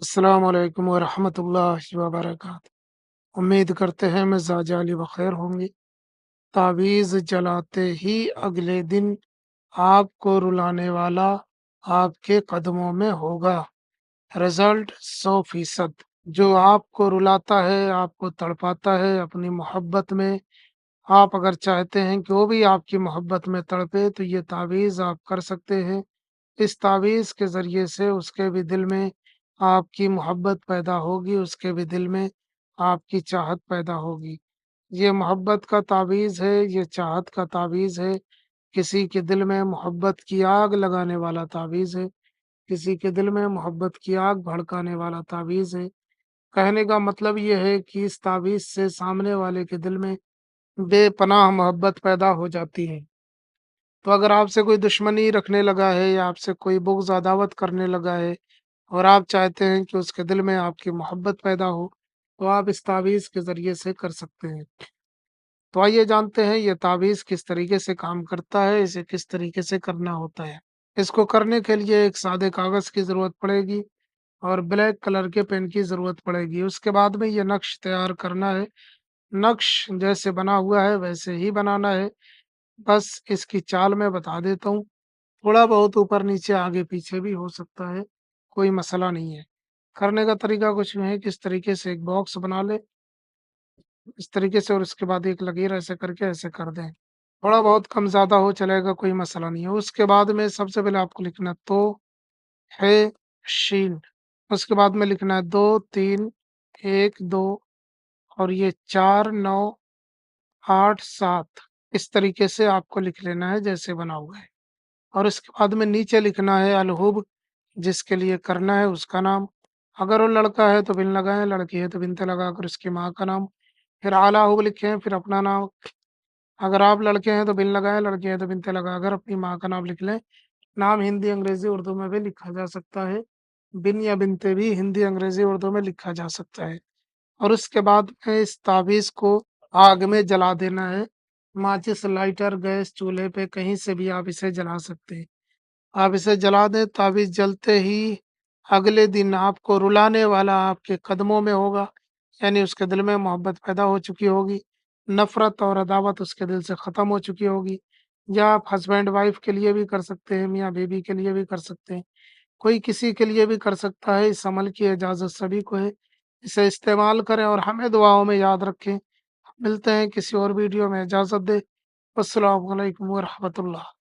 अस्सलाम वालेकुम वरहमतुल्लाहि वबरकातुहू। उम्मीद करते हैं मिज़ाज अली बखैर होंगे। तावीज़ जलाते ही अगले दिन आपको रुलाने वाला आपके कदमों में होगा। रिजल्ट 100%। जो आपको रुलाता है, आपको तड़पाता है अपनी मोहब्बत में, आप अगर चाहते हैं कि वो भी आपकी मोहब्बत में तड़पे तो ये तावीज़ आप कर सकते हैं। इस तावीज़ के ज़रिए से उसके भी दिल में आपकी मोहब्बत पैदा होगी, उसके भी दिल में आपकी चाहत पैदा होगी। ये मोहब्बत का तावीज़ है, ये चाहत का तावीज़ है, किसी के दिल में मोहब्बत की आग लगाने वाला तावीज़ है, किसी के दिल में मोहब्बत की आग भड़काने वाला तावीज़ है। कहने का मतलब ये है कि इस तावीज़ से सामने वाले के दिल में बेपनाह मोहब्बत पैदा हो जाती है। तो अगर आपसे कोई दुश्मनी रखने लगा है या आपसे कोई बुग़्ज़ अदावत करने लगा है और आप चाहते हैं कि उसके दिल में आपकी मोहब्बत पैदा हो, तो आप इस तावीज़ के ज़रिए से कर सकते हैं। तो आइए जानते हैं ये तावीज़ किस तरीके से काम करता है, इसे किस तरीके से करना होता है। इसको करने के लिए एक सादे कागज़ की ज़रूरत पड़ेगी और ब्लैक कलर के पेन की ज़रूरत पड़ेगी। उसके बाद में ये नक्श तैयार करना है। नक्श जैसे बना हुआ है वैसे ही बनाना है। बस इसकी चाल मैं बता देता हूँ। थोड़ा बहुत ऊपर-नीचे, आगे-पीछे भी हो सकता है, कोई मसला नहीं है। करने का तरीका कुछ नहीं है कि इस तरीके से एक बॉक्स बना लें, इस तरीके से, और उसके बाद एक लकीर ऐसे करके ऐसे कर दें। थोड़ा बहुत कम-ज़्यादा हो चलेगा, कोई मसला नहीं है। उसके बाद में सबसे पहले आपको लिखना तो, है, शीन। उसके बाद में लिखना है 2, 3, 1, 2 और ये 4, 9, 8, 7। इस तरीके से आपको लिख लेना है जैसे बना हुआ है। और इसके बाद में नीचे लिखना है अलहुब, जिसके लिए करना है उसका नाम। अगर वो लड़का है तो बिन लगाएँ, लड़की है तो बिनते लगाकर उसकी माँ का नाम। फिर आला हुब लिखें, फिर अपना नाम। अगर आप लड़के हैं तो बिन लगाएँ, लड़की है तो बिनते लगाकर अपनी माँ का नाम लिख लें। नाम हिंदी, अंग्रेज़ी, उर्दू में भी लिखा जा सकता है। बिन या बिनते भी हिंदी, अंग्रेज़ी, उर्दू में लिखा जा सकता है। और उसके बाद में इस ताबीज़ को आग में जला देना है। माचिस, लाइटर, गैस, चूल्हे पे कहीं से भी आप इसे जला सकते हैं। आप इसे जला दें, ताबीज़ जलते ही अगले दिन आपको रुलाने वाला आपके कदमों में होगा, यानी उसके दिल में मोहब्बत पैदा हो चुकी होगी, नफ़रत और अदावत उसके दिल से ख़त्म हो चुकी होगी। या आप हस्बैंड वाइफ़ के लिए भी कर सकते हैं, मियाँ बीवी के लिए भी कर सकते हैं, कोई किसी के लिए भी कर सकता है। इस अमल की इजाज़त सभी को है। इसे इस्तेमाल करें और हमें दुआओं में याद रखें। मिलते हैं किसी और वीडियो में, इजाज़त दें। अस्सलामु अलैकुम व रहमतुल्लाह।